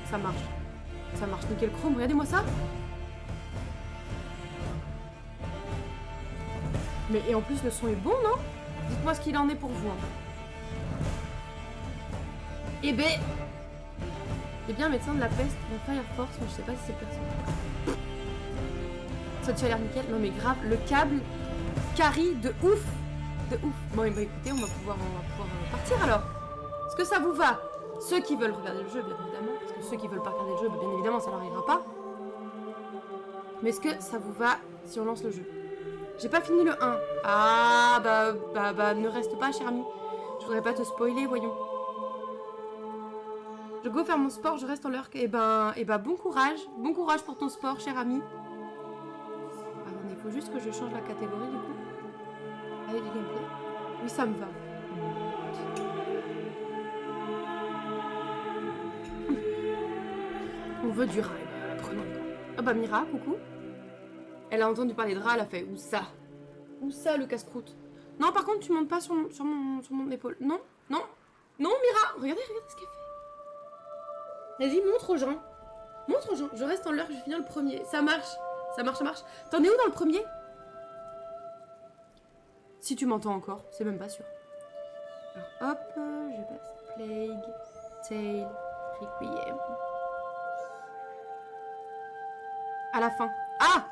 Ça marche. Ça marche. Nickel chrome. Regardez-moi ça. Mais et en plus, le son est bon, non? Dites-moi ce qu'il en est pour vous. Hein. Eh ben... Eh bien, médecin de la peste, mon Fire Force, mais je sais pas si c'est personne. Ça te a l'air nickel? Non mais grave, le câble carry de ouf. De ouf. Bon, bah écoutez, on va pouvoir partir alors. Est-ce que ça vous va? Ceux qui veulent regarder le jeu, bien évidemment. Parce que ceux qui veulent pas regarder le jeu, bien évidemment, ça leur ira pas. Mais est-ce que ça vous va si on lance le jeu? J'ai pas fini le 1. Ah, bah, ne reste pas, cher ami. Je voudrais pas te spoiler, voyons. Je go faire mon sport, je reste en lurk. Eh ben, bon courage. Bon courage pour ton sport, cher ami. Attendez, il faut juste que je change la catégorie, du coup. Avec du gameplay. Oui, ça me va. On veut du rat, prenons-le. Ah bah, Mira, coucou. Elle a entendu parler de rat, elle a fait « Où ça ?» Où ça, le casse-croûte? Non, par contre, tu montes pas sur mon épaule. Non, non, non, Mira. Regardez ce qu'elle fait. Vas-y, montre aux gens. Montre aux gens. Je reste en l'heure, je vais finir le premier. Ça marche. Ça marche, ça marche. T'en es où dans le premier? Si tu m'entends encore, c'est même pas sûr. Alors, hop, je passe. Plague, Tale, Requiem. À la fin. Ah!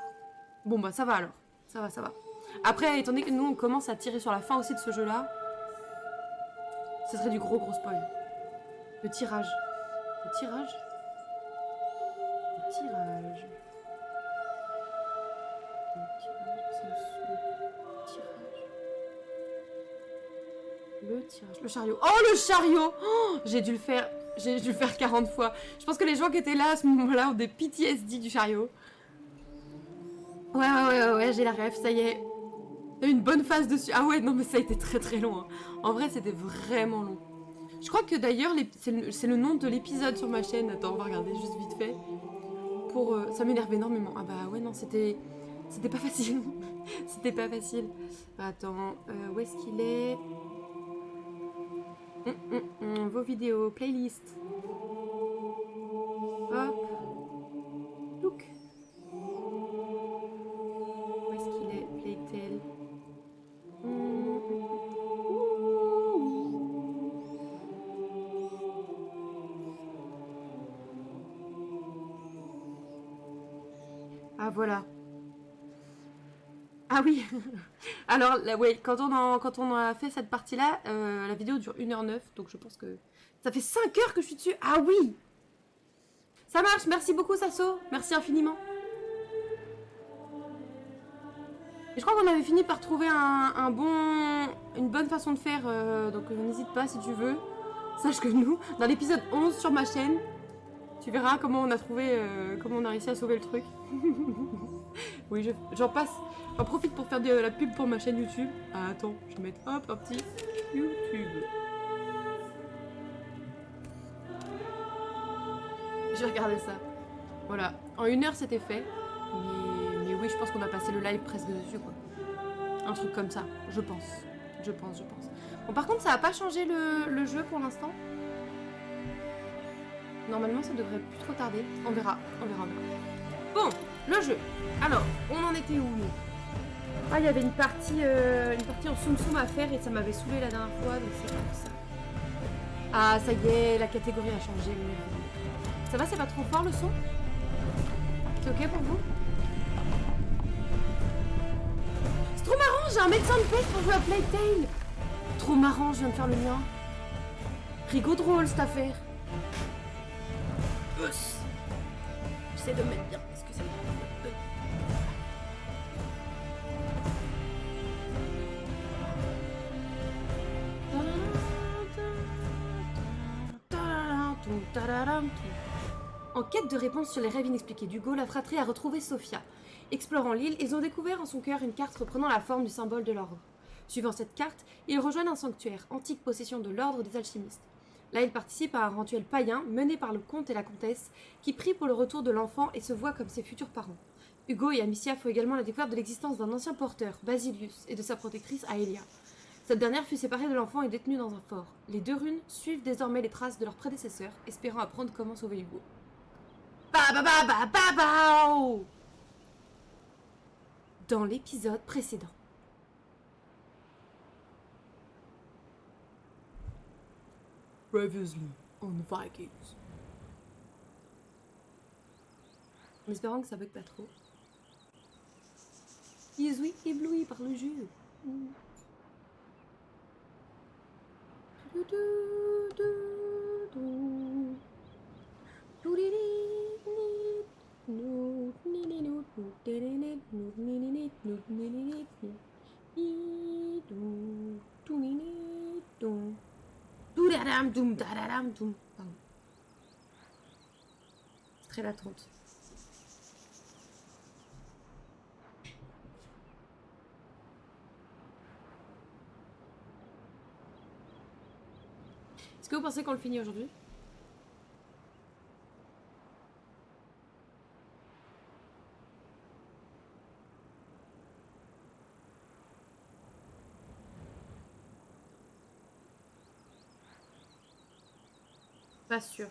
Bon, bah, ça va alors. Ça va, ça va. Après, étant donné que nous, on commence à tirer sur la fin aussi de ce jeu-là, ce serait du gros spoil. Le tirage. Le tirage. Le tirage. Le tirage, c'est le son. Le tirage. Le chariot. Oh, le chariot! Oh, j'ai dû le faire 40 fois. Je pense que les gens qui étaient là à ce moment-là ont des PTSD du chariot. Ouais, j'ai la ref, ça y est. Une bonne phase dessus. Ah ouais, non mais ça a été très long. Hein. En vrai, c'était vraiment long. Je crois que d'ailleurs, c'est le nom de l'épisode sur ma chaîne. Attends, on va regarder juste vite fait. Ça m'énerve énormément. Ah bah ouais, non, c'était pas facile. C'était pas facile. Attends, où est-ce qu'il est, vos vidéos, playlist. Hop. Look. Où est-ce qu'il est? Playtale. Ah voilà. Ah oui. Alors là, ouais, quand on a fait cette partie-là, la vidéo dure 1h09, donc je pense que ça fait 5 heures que je suis dessus. Ah oui. Ça marche, merci beaucoup Sasso, merci infiniment. Et je crois qu'on avait fini par trouver une bonne façon de faire, donc n'hésite pas si tu veux. Sache que nous, dans l'épisode 11 sur ma chaîne, tu verras comment on a trouvé, comment on a réussi à sauver le truc. Oui, j'en profite pour faire de la pub pour ma chaîne YouTube. Ah, attends, je vais mettre hop, un petit YouTube. J'ai regardé ça. Voilà, en 1 heure c'était fait. Mais oui, je pense qu'on a passé le live presque dessus, quoi. Un truc comme ça, je pense. Je pense. Bon, par contre, ça n'a pas changé le jeu pour l'instant. Normalement, ça devrait plus trop tarder. On verra. Bon, le jeu. Alors, on en était où, nous? Ah, il y avait une partie en soum à faire et ça m'avait saoulé la dernière fois, donc c'est pour ça. Ah, ça y est, la catégorie a changé. Ça va, c'est pas trop fort le son? C'est ok pour vous? C'est trop marrant, j'ai un médecin de peste pour jouer à Playtale. Trop marrant, je viens de faire le mien. Rigo drôle cette affaire. J'essaie de me mettre bien, excusez-moi. En quête de réponses sur les rêves inexpliqués d'Hugo, la fratrie a retrouvé Sophia. Explorant l'île, ils ont découvert en son cœur une carte reprenant la forme du symbole de l'ordre. Suivant cette carte, ils rejoignent un sanctuaire, antique possession de l'ordre des alchimistes. Là, ils participent à un rituel païen mené par le comte et la comtesse, qui prient pour le retour de l'enfant et se voient comme ses futurs parents. Hugo et Amicia font également la découverte de l'existence d'un ancien porteur, Basilius, et de sa protectrice, Aelia. Cette dernière fut séparée de l'enfant et détenue dans un fort. Les deux runes suivent désormais les traces de leurs prédécesseurs, espérant apprendre comment sauver Hugo. Ba ba ba ba ba ba. Dans l'épisode précédent. Previously on Vikings. En espérant que ça bug pas trop. Yezui ébloui par le jeu. C'est très latente. Est-ce que vous pensez qu'on le finit aujourd'hui? Pas sûr.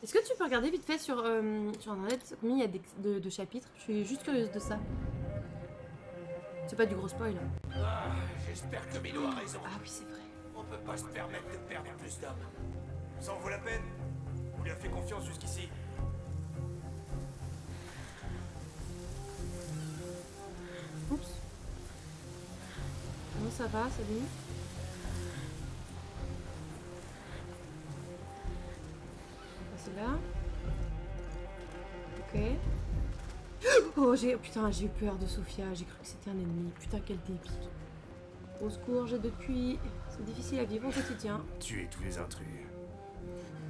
Est-ce que tu peux regarder vite fait sur internet combien il y a de chapitres? Je suis juste curieuse de ça. C'est pas du gros spoil. Ah, j'espère que Milo a raison. Ah oui, c'est vrai. On peut pas se permettre de perdre plus d'hommes. Ça en vaut la peine. On lui a fait confiance jusqu'ici. Oups. Comment ça va, salut? C'est là. Ok. Oh, putain, j'ai eu peur de Sophia. J'ai cru que c'était un ennemi. Putain, quel débile. Au secours, j'ai depuis. C'est difficile à vivre au quotidien. Tuer tous les intrus.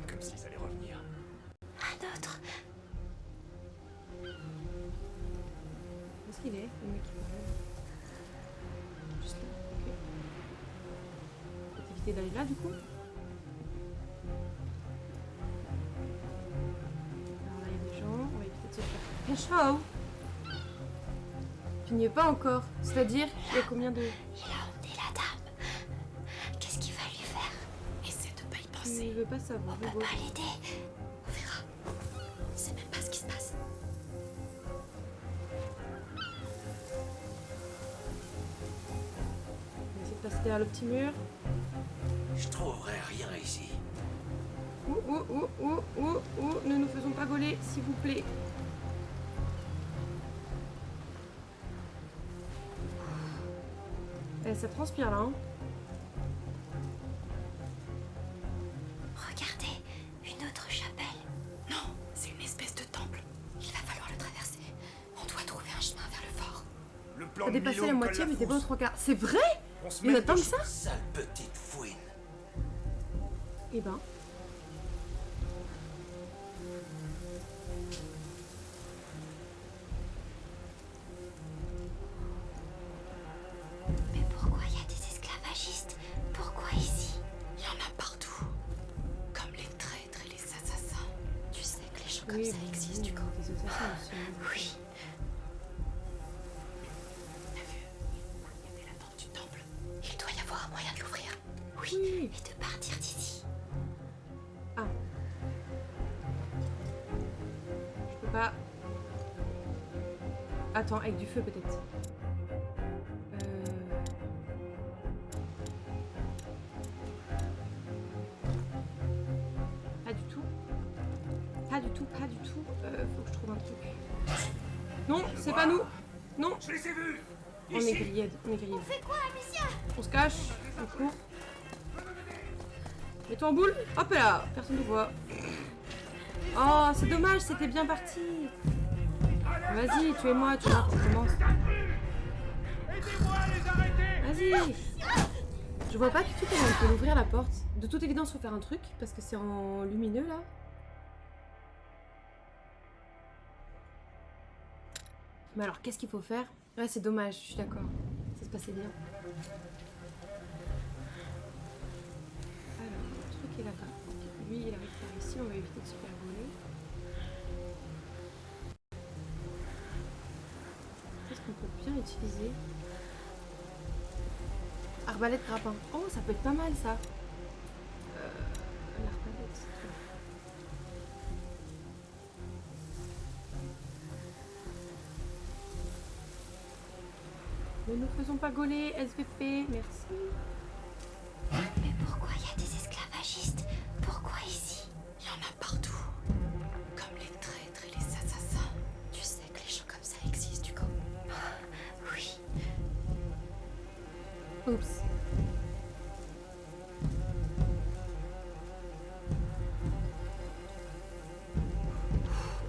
Comme s'ils allaient revenir. Un autre. Où est-ce qu'il est, le mec qui parle? Juste là. Ok. On peut éviter d'aller là, du coup. Alors là, il y a des gens. On va éviter de se faire pécho. Je n'y ai pas encore. C'est-à-dire, il y a combien de... Il a emmené la dame. Qu'est-ce qu'il va lui faire? Essaie de pas y penser. Il veut pas savoir. On peut pas l'aider. On verra. Il sait même pas ce qui se passe. On va essayer de passer derrière le petit mur. Je trouverai rien ici. Ne nous faisons pas voler, s'il vous plaît. Ça transpire là, hein. Regardez, une autre chapelle. Non, c'est une espèce de temple. Il va falloir le traverser. On doit trouver un chemin vers le fort. Le plan T'as de dépassé Milo la moitié, colle mais t'es fausse. pas aux trois quarts. C'est vrai? On se Il y en a met tant de que ça? sale petite fouine. Eh ben. Mais pourquoi il y a des esclavagistes? Pourquoi ici? Il y en a partout. Comme les traîtres et les assassins. Tu sais que les gens comme ça existent, du coup. Des assassins aussi. Oui. T'as vu? Il y avait la porte du temple. Il doit y avoir un moyen de l'ouvrir. Oui, Oui. et de partir d'ici. Ah. Je peux pas... Attends, avec du feu peut-être. Pas du tout. Pas du tout, pas du tout. Faut que je trouve un truc. Non, c'est pas nous. Non, Je les ai vus. on est grillés. On est grillés. On fait quoi, Amicia? On se cache, on court. Mets-toi en boule. Hop là, personne ne voit. Oh, c'est dommage, c'était bien parti. Vas-y, tuez-moi, tu vois, on commence. Aidez-moi à les arrêter. Vas-y. Je vois pas du tout comment on peut ouvrir la porte. De toute évidence, faut faire un truc, parce que c'est en lumineux, là. Mais alors, qu'est-ce qu'il faut faire? Ouais, c'est dommage, je suis d'accord. Ça se passait bien. Alors, le truc est là-bas. Lui, il arrive par ici, on va éviter de se faire voler. Qu'est-ce qu'on peut bien utiliser? Arbalète grappin. Oh, ça peut être pas mal, ça. L'arbalète, c'est tout. Ne nous faisons pas gauler, SVP, merci. Mais pourquoi il y a des esclavagistes? Pourquoi ici? Il y en a partout. Comme les traîtres et les assassins. Tu sais que les gens comme ça existent, Hugo. Oui. Oups.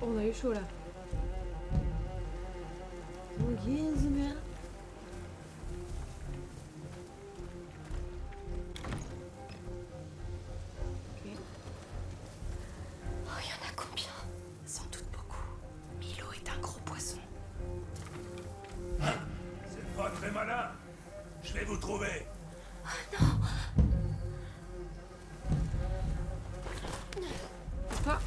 On a eu chaud là. Oh yes, merde. Ok. Oh, il y en a combien? Sans doute beaucoup. Milo est un gros poisson. C'est pas très malin. Je vais vous trouver. Quoi?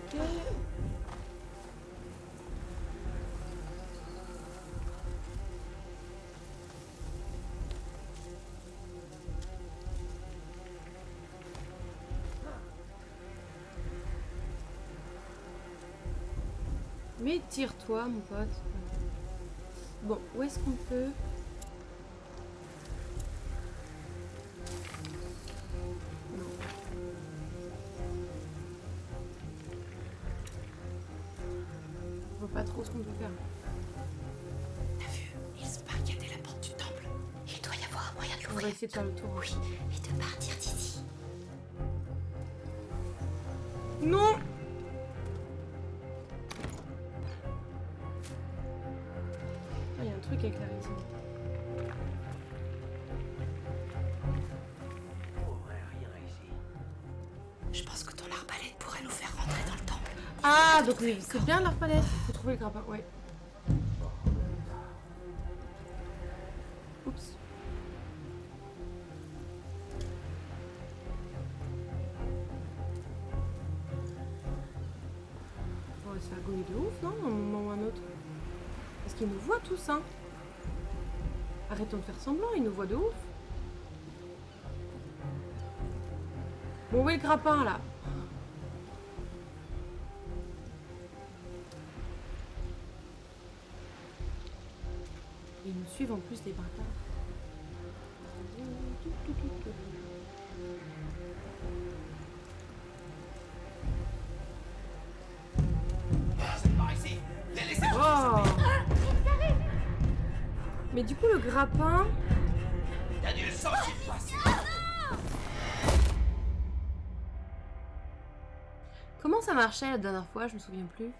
Ok. Mais tire-toi, mon pote. Bon, où est-ce qu'on peut... Non. Je vois pas trop ce qu'on peut faire. T'as vu? Ils ont barricadé la porte du temple. Il doit y avoir un moyen de On va l'ouvrir. essayer de faire le tour. Oui, et de partir d'ici. Non! Ah, il y a un truc avec la résine. Je pense que ton arbalète pourrait nous faire rentrer dans le temple. Ah, donc oui, c'est bien l'arbalète. Faut trouver le grappin, ouais. Oups. On va se faire gauler de ouf, non? À un moment ou à un autre. Parce qu'ils nous voient tous, hein. Arrêtons de faire semblant, ils nous voient de ouf. Bon, où est le grappin, là? Ils nous suivent en plus, les bâtards. C'est par ici. Les laissez. Oh! Mais du coup, le grappin... Il y a du sang qui passe. Comment ça marchait la dernière fois? Je me souviens plus.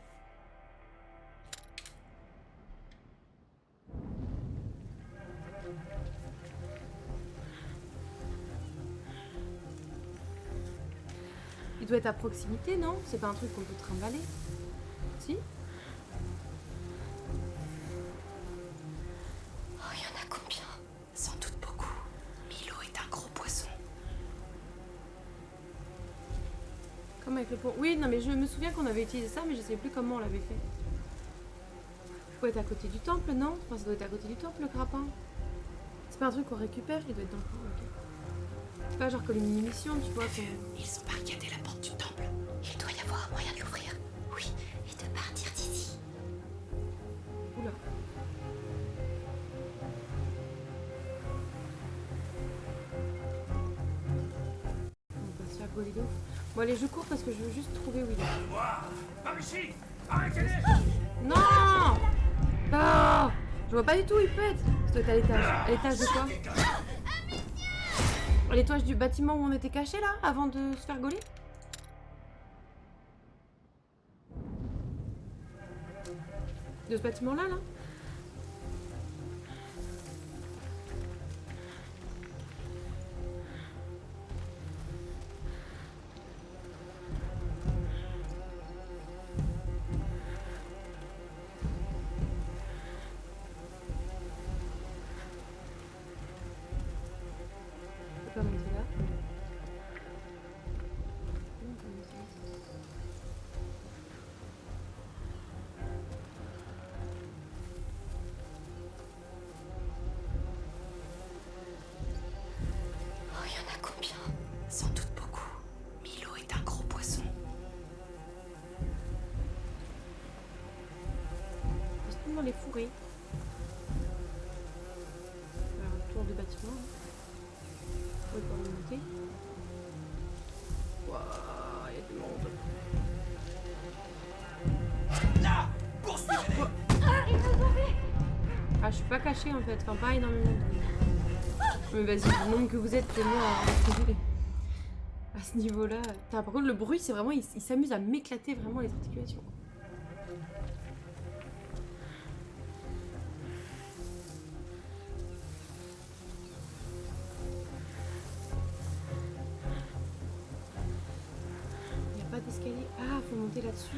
Il doit être à proximité, non? C'est pas un truc qu'on peut trimballer? Si? Oh, il y en a combien? Sans doute beaucoup. Milo est un gros poisson. Comme avec le pont. Oui, non, mais je me souviens qu'on avait utilisé ça, mais je sais plus comment on l'avait fait. Il faut être à côté du temple, non? Enfin, ça doit être à côté du temple, le grappin. C'est pas un truc qu'on récupère, il doit être dans le pont, ok. C'est pas genre comme une mission, tu vois, qu'on... Ils ont barricadé la porte du temple. Il doit y avoir un moyen de l'ouvrir. Oui, et de partir d'ici. Oula. On va se faire gauler de ouf. Bon, allez, je cours parce que je veux juste trouver où il est. Ouah, par ici. Arrêtez-les. Non! Ah! Je vois pas du tout où il peut être. Ça doit être à l'étage. À l'étage de quoi? À l'étage du bâtiment où on était caché là, avant de se faire gauler? De ce bâtiment là, là? Je peux pas monter là. dans les fourrés. Alors, un tour de bâtiment. On va monter. Waouh, il y a du monde. Là, poursuivez-les. Ah, je suis pas cachée en fait. Enfin, pas énormément de... Mais vas-y, le nombre que vous êtes, c'est moi. À ce niveau-là. Par contre, le bruit, c'est vraiment... Il s'amuse à m'éclater vraiment les articulations. Il n'y a pas d'escalier. Ah, faut monter là-dessus.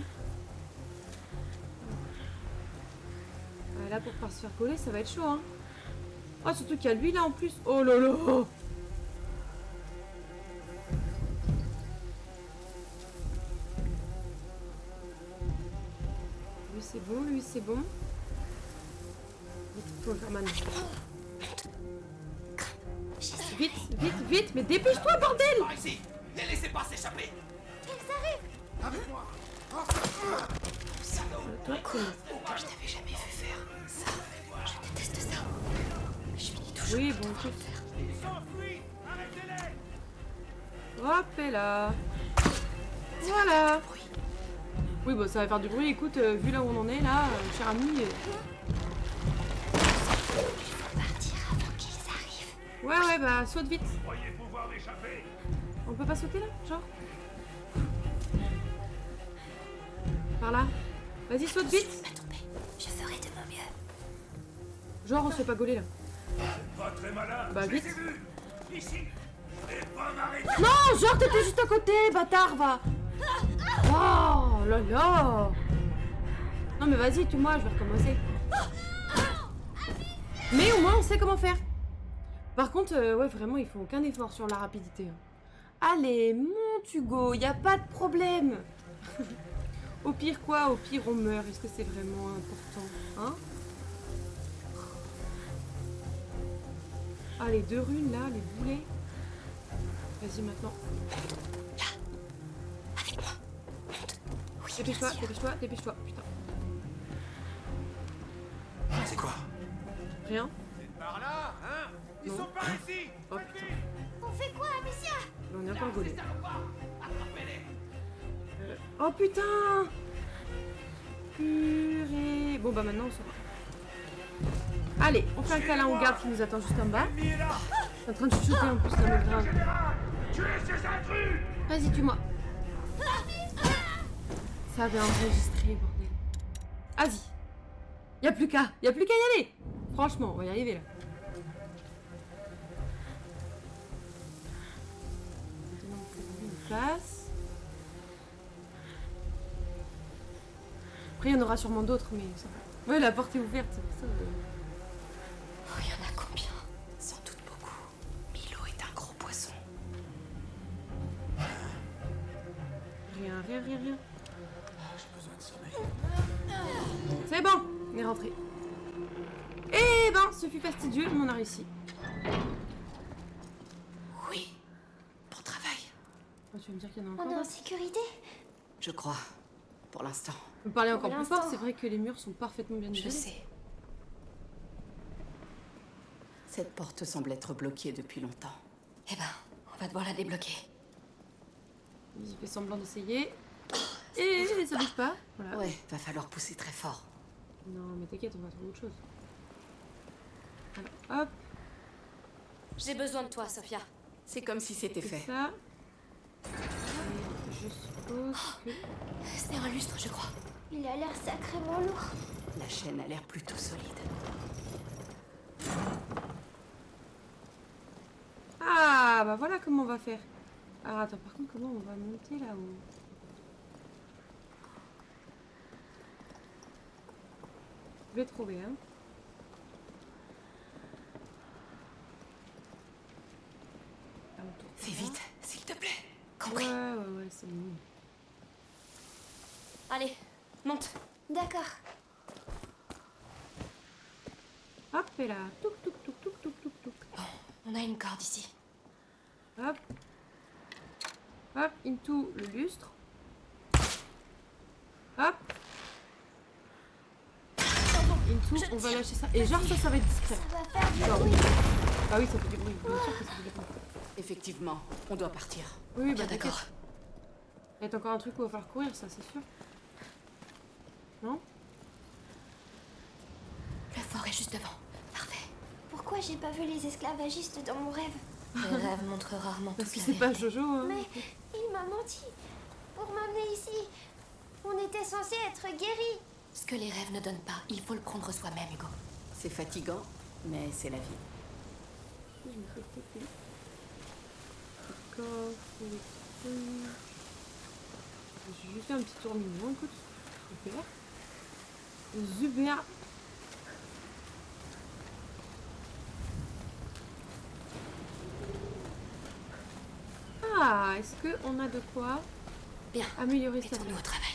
Là, pour pas se faire coller, ça va être chaud, hein. Oh, surtout qu'il y a lui là en plus. Oh là là. Lui c'est bon, lui c'est bon. Vite, faut le faire maintenant. Vite, vite, vite, mais dépêche-toi, bordel! Par ici. Ne laissez pas s'échapper. Avec moi. Toi, c'est bon. Je t'avais jamais vu faire ça. Je déteste ça. Je finis toujours Oui, par bon, devoir le écoute. faire. Ils s'enfuient. Arrêtez-les. Hop et là. Voilà. Oui, bon, ça va faire du bruit. Écoute, vu là où on en est, là, cher ami. Il faut partir avant qu'ils arrivent. Ouais, ouais, bah, saute vite. Croyez pouvoir m'échapper. On peut pas sauter là, genre? Par là. Vas-y, saute vite. Pas tomber. Je ferai de mon mieux. Genre, on se fait pas gauler là. Pas très malin. Bah, Je les vite. ai vus. Ici. Et pas m'arrêter. Non, genre, t'étais juste à côté, bâtard, va. Oh là là. Non, mais vas-y, tue-moi, je vais recommencer. Mais au moins, on sait comment faire. Par contre, ouais, vraiment, il faut aucun effort sur la rapidité. Allez, monte, Hugo, y a pas de problème. Au pire quoi? Au pire on meurt. Est-ce que c'est vraiment important? Hein? Ah, les deux runes là, les boulets. Vas-y maintenant. Là. Avec moi. Monte. Oui, Dépêche-toi, bien sûr. dépêche-toi, dépêche-toi. Putain. C'est quoi? Rien? C'est par là, hein? Ils Non. sont par ici. Oh putain. On fait quoi, Amicia? On est encore gaulé. Attrapez-les. Oh putain! Purée. Bon bah maintenant on saura. Allez, on fait un câlin au garde qui nous attend juste en bas. L'ennemi est là. T'es en train de chuchoter en plus, ça me grave. Général, tuez ces intrus. Vas-y, tue-moi. Ça avait enregistré, bordel. Vas-y. Y'a plus qu'à y aller. Franchement, on va y arriver là. Maintenant, on fait une place. Après, il y en aura sûrement d'autres, mais ça va. Ouais, la porte est ouverte, c'est pour ça. Oh, il y en a combien? Sans doute beaucoup. Milo est un gros poisson. Rien, rien, rien, rien. J'ai besoin de sommeil. C'est bon, on est rentré. Eh ben, ce fut fastidieux, mais on a réussi. Oui. Bon travail. Oh, tu vas me dire qu'il y en a On encore est en d'autres? sécurité? Je crois. Pour l'instant. On peut parler encore Pour plus fort, l'instant. c'est vrai que les murs sont parfaitement bien Je isolés. sais. Cette porte semble être bloquée depuis longtemps. Eh ben, on va devoir la débloquer. Il fait semblant d'essayer. Et ça bouge pas. Voilà. Ouais, va falloir pousser très fort. Non, mais t'inquiète, on va trouver autre chose. Alors, hop, J'ai besoin de toi, Sophia. C'est comme si c'était c'est fait. ça. Et je suppose que... C'est un lustre, je crois. Il a l'air sacrément lourd. La chaîne a l'air plutôt solide. Ah, bah voilà comment on va faire. Alors attends, par contre, comment on va monter là-haut? Je vais trouver, hein. Ah, autour de Fais ça. vite, s'il te plaît. Ouais, Compris. ouais, c'est bon. Allez, monte. D'accord. Hop, et là. Touk, touk, touk, touk, touk, touk, touk. On a une corde ici. Hop. Hop, into le lustre. Hop. tout, on va lâcher ça. Et genre ça va être discret. Ça va faire du Genre, bruit. ah oui, ça fait du bruit. Bien sûr que ça fait du bruit. Effectivement, on doit partir. Oui, bah Bien d'accord. d'accord. Il y a encore un truc où il va falloir courir, ça c'est sûr. Non? Le fort est juste devant. Parfait. Pourquoi j'ai pas vu les esclavagistes dans mon rêve? Les rêves montrent rarement Parce toute que la c'est pas vérité. Jojo. Hein. Mais il m'a menti. Pour m'amener ici. On était censé être guéris. Ce que les rêves ne donnent pas, il faut le prendre soi-même, Hugo. C'est fatigant, mais c'est la vie. Je me fais péter. D'accord, c'est les trucs. J'ai juste fait un petit tour mignon, écoute. Super. Super. Ah, est-ce qu'on a de quoi Bien. améliorer ça? Mettons-nous au travail.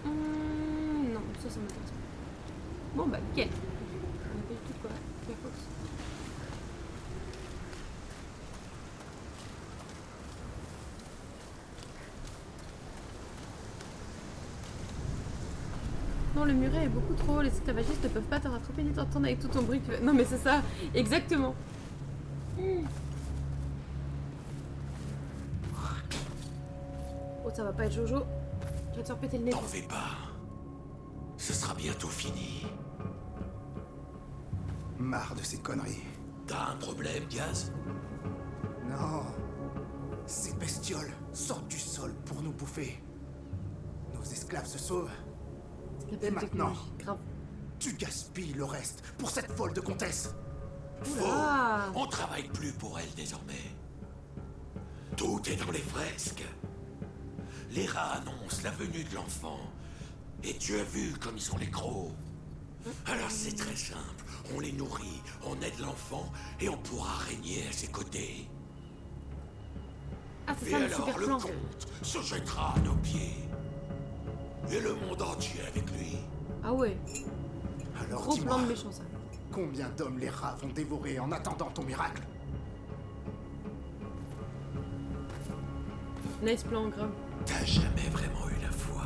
Non, ça m'intéresse pas. Bon bah nickel. On appelle tout quoi Firefox. Non, le muret est beaucoup trop haut, les esclavagistes ne peuvent pas te rattraper ni t'entendre avec tout ton bruit. Non mais c'est ça, exactement. Oh, ça va pas être Jojo. Je vais te faire péter le nez. T'en fais pas. Ce sera bientôt fini. Marre de ces conneries. T'as un problème, Diaz? Non. Ces bestioles sortent du sol pour nous bouffer. Nos esclaves se sauvent. C'est la Et bonne maintenant technologie. Grave. Tu gaspilles le reste pour cette folle de comtesse. Faux. Oula. On travaille plus pour elle désormais. Tout est dans les fresques. Les rats annoncent la venue de l'enfant. Et tu as vu comme ils sont les crocs. Alors c'est très simple. On les nourrit, on aide l'enfant et on pourra régner à ses côtés. Ah, c'est Et ça le alors super le plan. comte se jettera à nos pieds. Et le monde entier avec lui. Ah ouais, Alors gros plan dis-moi, de méchant ça. combien d'hommes les rats vont dévorer en attendant ton miracle? Nice plan, grave. T'as jamais vraiment eu la foi.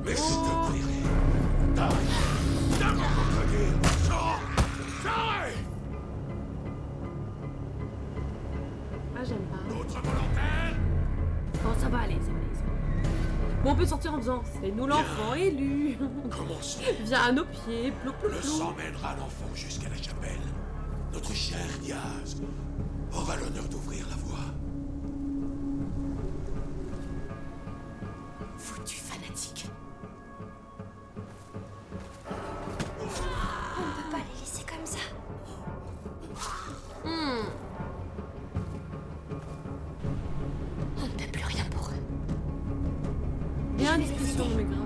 Mais je te prierai. D'abord contredire. Sors. Ah, j'aime pas. D'autres volontaires? Bon, ça va aller, ça va aller. Ça va aller. Bon, on peut sortir en faisant c'est nous l'enfant élu. Commençons. Viens à nos pieds, plou plou Le plou. sang mènera l'enfant jusqu'à la chapelle. Notre cher Diaz aura l'honneur d'ouvrir la voie. Foutu fanatique. On ne peut pas les laisser comme ça. On ne peut plus rien pour eux. Bien discussion, mais grave.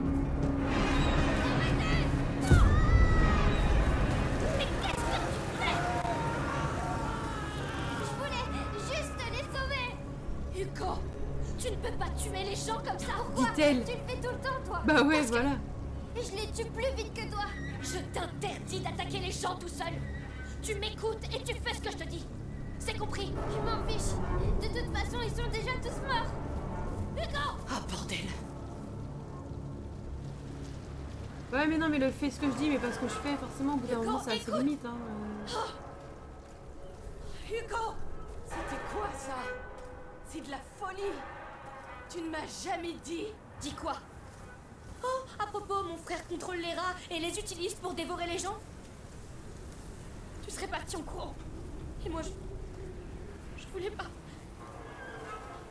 Je voulais juste les sauver. Hugo, tu ne peux pas tuer les gens comme ça. Dit-elle. Tu le fais tout le temps, toi. Bah ouais, voilà. Et je les tue plus vite que toi. Je t'interdis d'attaquer les gens tout seul. Tu m'écoutes et tu fais ce que je te dis. C'est compris? Je m'en fiche. De toute façon, ils sont déjà tous morts. Hugo! Ah, bordel. Ouais, mais non, mais le fait ce que je dis, mais pas ce que je fais, forcément, au bout d'un Hugo, moment, ça a ses écoute. limites. Hein. Hugo! C'était quoi ça? C'est de la folie! Tu ne m'as jamais dit! Dis quoi? Oh, à propos, mon frère contrôle les rats et les utilise pour dévorer les gens. Tu serais parti en courant. Et moi, je voulais pas.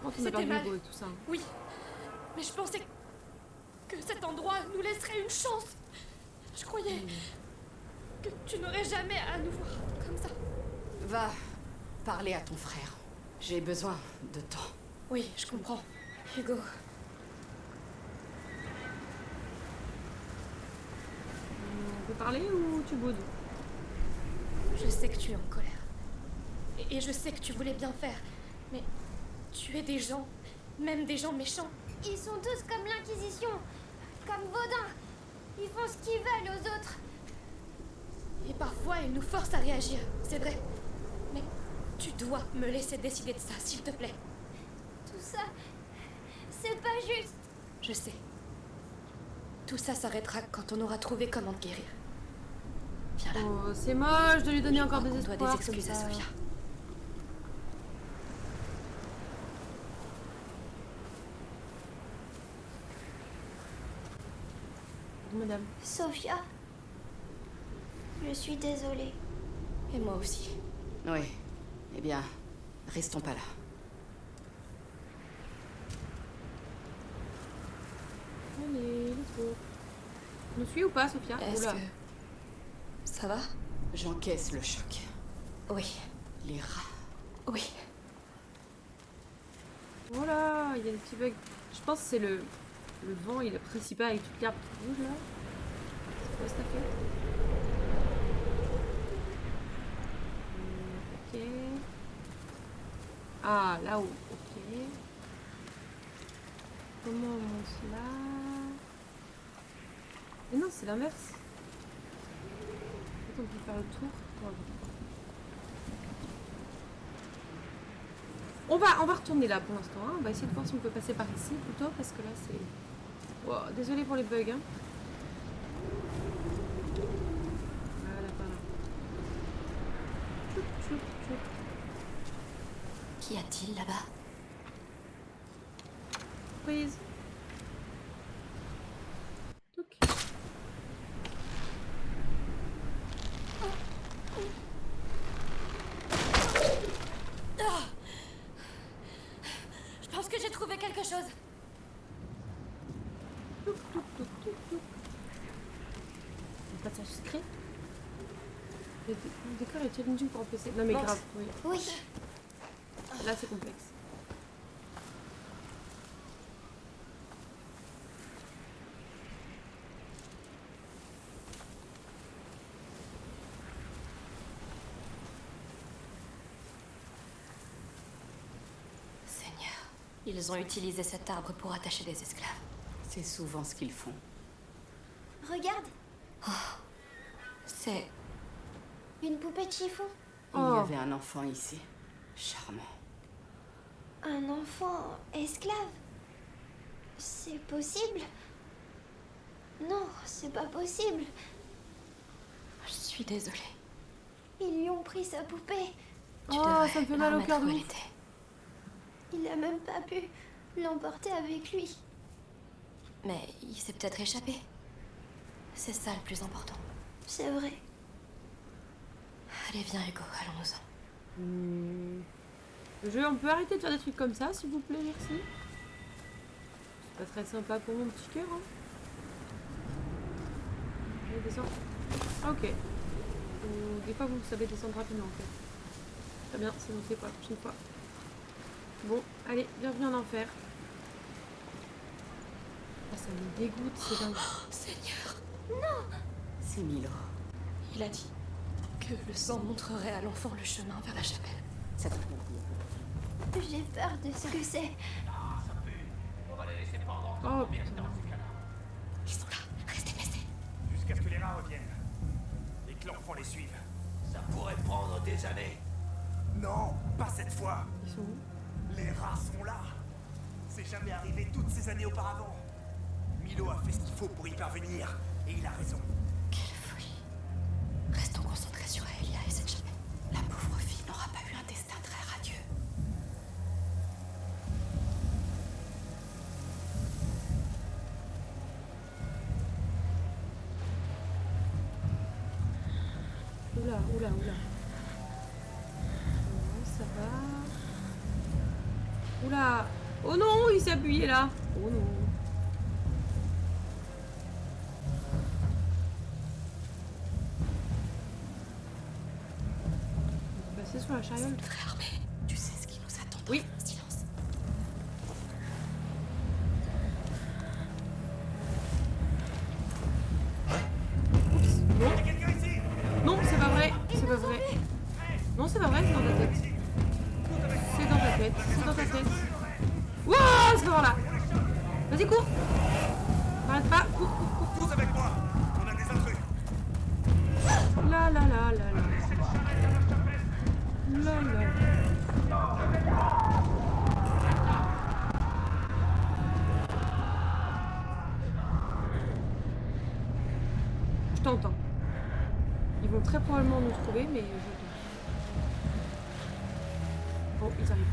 Oh, tu m'as C'était perdu mal. Hugo et tout ça. Oui, mais je pensais que cet endroit nous laisserait une chance. Je croyais que tu n'aurais jamais à nous voir comme ça. Va parler à ton frère. J'ai besoin de temps. Oui, je comprends. Hugo, On peut parler ou tu boudes? je sais que tu es en colère. Et je sais que tu voulais bien faire. Mais tuer des gens, même des gens méchants, Ils sont tous comme l'Inquisition. Comme Vaudin. Ils font ce qu'ils veulent aux autres. et parfois ils nous forcent à réagir, c'est vrai. Mais tu dois me laisser décider de ça, s'il te plaît. Tout ça, c'est pas juste. Je sais. Tout ça s'arrêtera quand on aura trouvé comment te guérir. Viens là. Oh, c'est moche de lui donner encore des On doit espoirs des excuses comme à ça. Sophia. Madame. Sophia, je suis désolée. Et moi aussi. Oui. Eh bien, restons pas là. Allez, let's go. Tu nous suis ou pas, Sophia? Est-ce Oula. que... Ça va? J'encaisse le choc. Oui. Les rats. Oui. Voilà, il y a des petits bugs. Je pense que c'est le vent, il est principal avec toute l'herbe qui bouge là. C'est quoi cette affaire? Ok. Ah, là-haut, ok. Comment on monte là? Mais non, c'est l'inverse. On peut faire le tour. On va retourner là pour l'instant. Hein. On va essayer de voir si on peut passer par ici plutôt parce que là c'est. Wow, désolé pour les bugs. Hein. Voilà, par là. Tchoup, tchoup, tchoup. Qu'y a-t-il là-bas? Prise. Touc. Je pense que j'ai trouvé quelque chose. Touc, touc, touc, touc, touc. Un passage secret. Le décor est challenging pour un PC. Non mais Bon. grave, oui. Oui, Là c'est complexe. Seigneur, ils ont utilisé cet arbre pour attacher des esclaves. C'est souvent ce qu'ils font. regarde, C'est... une poupée de chiffon. Il y Oh. avait un enfant ici. Charmant. Un enfant esclave. C'est possible? Non, c'est pas possible. Je suis désolée. Ils lui ont pris sa poupée. Tu Oh, devrais ça me fait la mal au remettre cœur où de elle ouf. était. Il a même pas pu l'emporter avec lui. Mais il s'est peut-être échappé. C'est ça le plus important. C'est vrai. Allez, viens Hugo, allons-nous-en. Le jeu, on peut arrêter de faire des trucs comme ça, s'il vous plaît, merci. C'est pas très sympa pour mon petit cœur. Hein. Allez, descends. Ah, ok. Des fois, vous savez descendre rapidement, en fait. Très bien, c'est noté pour la prochaine fois. Bon, allez, bienvenue en enfer. Ah, ça me dégoûte, c'est dingue. Seigneur, C'est Milo. il a dit que le sang montrerait à l'enfant le chemin vers la chapelle. Ça te J'ai peur de ce que c'est. Oh putain. Ils sont là, restez blessés. Jusqu'à ce que les rats reviennent. Et que l'enfant les suive. Ça pourrait prendre des années. Non, pas cette fois. Ils sont où? Les rats sont là. C'est jamais arrivé toutes ces années auparavant. Milo a fait ce qu'il faut pour y parvenir. Et il a raison. Quelle folie. Restons concentrés sur Elia et cette chapelle. La pauvre fille n'aura pas eu un destin très radieux. Oula, oula, oula. Non, ça va. Oula. Oh non, il s'est appuyé là. Oh non. On peut passer sur la chariole. Frère armé, tu sais ce qui nous attend dans Oui. le silence. Non, Y'a quelqu'un ici? non, c'est pas vrai. C'est pas vrai. Non, c'est pas vrai, c'est dans ta tête. C'est dans ta tête, c'est dans ta tête. Wouah, c'est pas par là. Vas-y, cours. Arrête pas, cours, cours, cours. Tous avec moi. On a des intrus. La la la la la. La la. Je tente. Hein. Ils vont très probablement nous trouver, mais je tente. Oh, ils arrivent.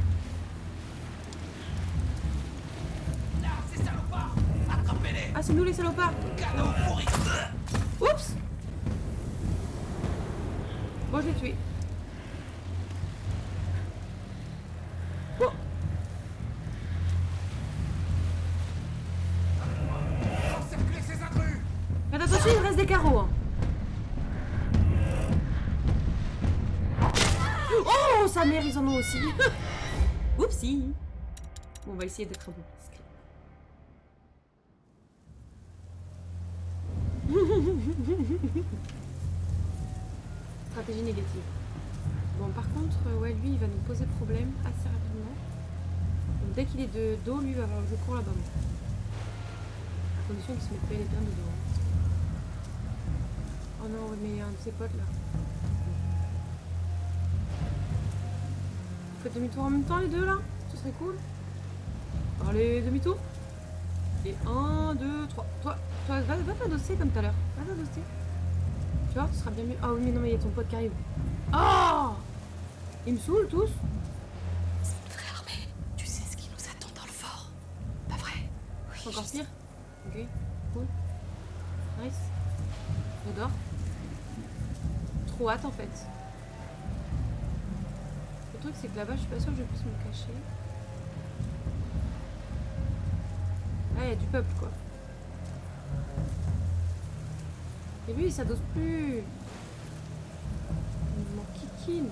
Là, ces salopards! Attrapez-les! Ah, c'est nous les salopards! Cadeau pourri! Oups! Bon, je l'ai tué. Bon. Encerclez ces intrus! Faites attention, il me reste des carreaux. Hein. Oh, sa mère, ils en ont aussi. Oupsie. Bon, on va essayer d'être un peu discret. Stratégie négative. Bon, par contre, ouais, lui, il va nous poser problème assez rapidement. Donc, dès qu'il est de dos, lui, il va avoir le jeu court là-bas. À condition qu'il se mette pas les bien dedans. Oh non, mais il y a un de ses potes là. Vous faites demi-tour en même temps, les deux là? Ce serait cool. Allez, demi-tour. Et 1, 2, 3. Toi, va t'adosser comme tout à l'heure. Va t'adosser. Tu vois, ce sera bien mieux. Ah oui, mais non, mais il y a ton pote qui arrive. Oh! Ils me saoulent tous. C'est une vraie armée. Tu sais ce qui nous attend dans le fort. Pas vrai? Oui. C'est encore pire. Ok, cool. Nice. J'adore. Trop hâte en fait. Le truc c'est que là-bas je suis pas sûre que je puisse me cacher. Ah, il y a du peuple quoi. Et lui il s'adosse plus. Il m'en kikine.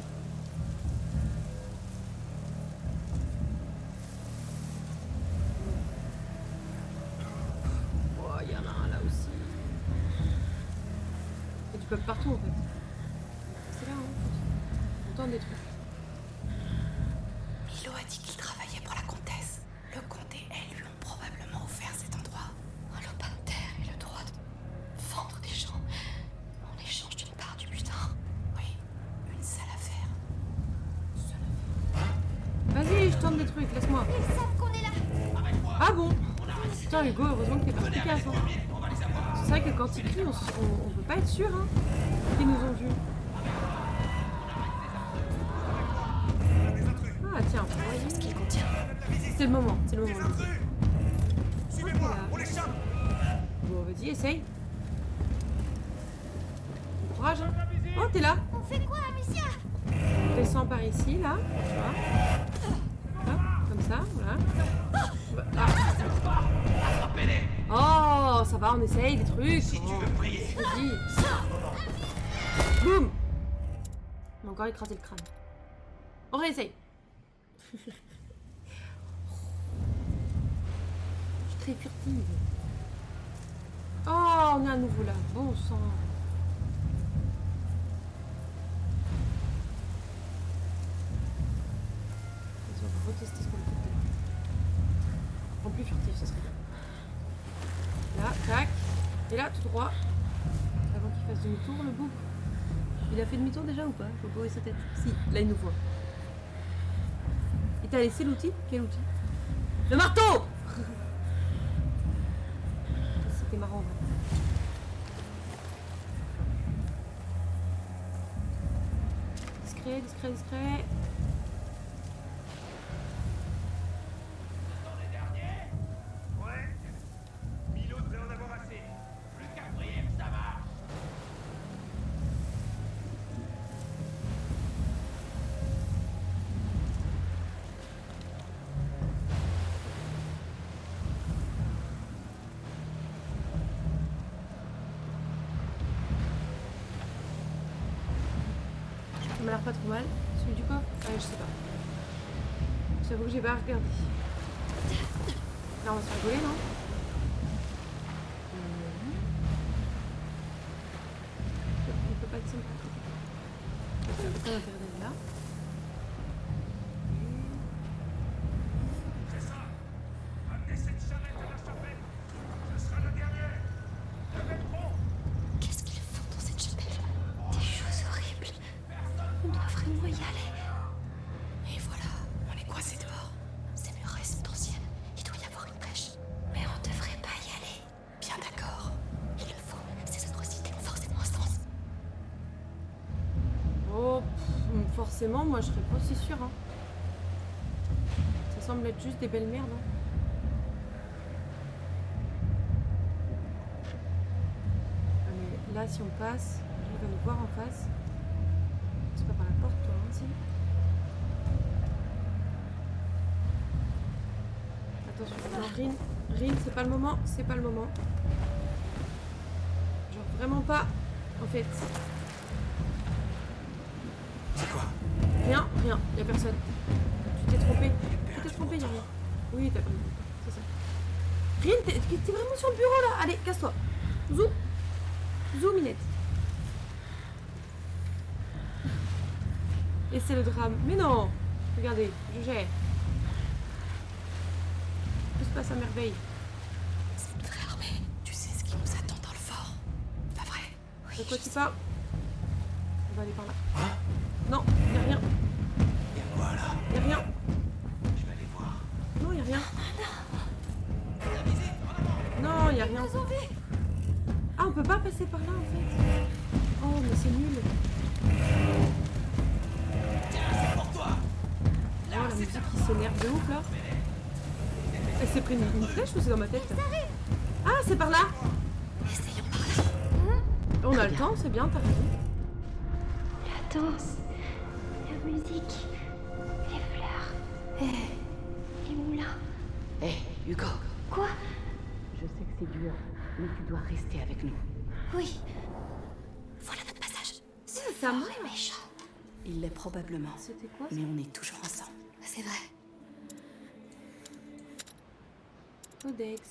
Oh, il y en a un là aussi. Il y a du peuple partout en fait. C'est là, hein. On tente des trucs. Milo a dit qu'il travaillait pour la comtesse. Le comte et elle lui ont probablement offert cet endroit. Un lopin de terre et le droit de vendre des gens en échange d'une part du butin. Oui, une sale affaire. Vas-y, je tente des trucs, laisse-moi. Ils savent qu'on est là. Ah bon? Putain Hugo, heureusement que t'es pas efficace. Hein. C'est vrai que quand ils crient, on peut pas être sûr hein, qu'ils nous ont vus. Ah tiens, voyez. Ce qu'il contient. C'est le moment, c'est le moment. Suivez-moi, Voilà. on l'échappe! Bon, vas-y, essaye. Bon courage, hein. Oh, t'es là. On fait quoi, Amicia? On descend par ici, là. Tu vois. Hop, comme ça, voilà. Ah. Attrapez-les! Oh, ça va, on essaye des trucs. Si tu veux prier! Vas-y. Boum. On a encore écrasé le crâne. On réessaye. Je suis très furtive. Oh, on est à nouveau là. Bon sang. Vas-y, on va retester ce qu'on a fait tout à l'heure. En plus furtif, ce serait bien. Là, tac. Et là, tout droit. Avant qu'il fasse demi-tour, le bouc. Il a fait demi-tour déjà ou pas? Faut pas ouvrir sa tête. Si, là il nous voit. Et t'as laissé l'outil? Quel outil? Le marteau! C'était marrant. Ouais. Discret, discret, discret. Ouais. Milo devrait en avoir assez. Plus qu'à prier, ça marche! Ça m'a l'air pas trop mal. Celui du coffre? Ouais, je sais pas. J'avoue que j'ai pas regardé. Là, on va se faire rigoler, non? On peut pas être sympa. Ça va pas l'intérêt d'aller là. C'est ça. Amenez cette charrette à la chapelle. Ce sera le dernier. Le métro. Qu'est-ce qu'ils font dans cette chapelle? Des choses horribles. On doit vraiment y aller. Et voilà, on est coincé dehors. Ces murs restent anciennes. Il doit y avoir une brèche. Mais on forcément, moi je serais pas aussi sûre. Hein. Ça semble être juste des belles merdes. Hein. Mais là, si on passe, il va nous voir en face. C'est pas par la porte, toi, hein, si. Attention, non, Rin, c'est pas le moment, c'est pas le moment. Genre vraiment pas, en fait. C'est quoi? Rien, y'a personne. Tu t'es trompé. Y'a rien. Oui, t'as perdu. C'est ça. Rin, t'es vraiment sur le bureau là. Allez, casse-toi. Zou, Minette. Et c'est le drame. Mais non. Regardez, je gère. Tout se passe à merveille. C'est une vraie armée. Tu sais ce qui nous attend dans le fort. Pas vrai? Oui. De quoi tu parles? On va aller par là. Hein? Non, y'a rien. Et voilà. Y'a rien. Je vais aller voir. Non, y'a rien. Non, y'a rien. Ah, on peut pas passer par là en fait. Oh, mais c'est nul. Oh, la musique qui s'énerve de ouf là. Elle s'est pris une flèche ou c'est dans ma tête là? Ah, c'est par là. Essayons par là. On a le temps, c'est bien, t'as raison. La danse, la musique, les fleurs, les moulins. Hé, Hugo, Quoi? je sais que c'est dur, mais tu dois rester avec nous. Oui. Voilà notre passage. Ce ça fort marche. est méchant. Il l'est probablement, C'était quoi ça? mais on est toujours ensemble. C'est vrai. Codex.